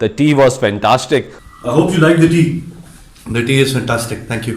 the tea was fantastic. I hope you like the tea. The tea is fantastic. Thank you.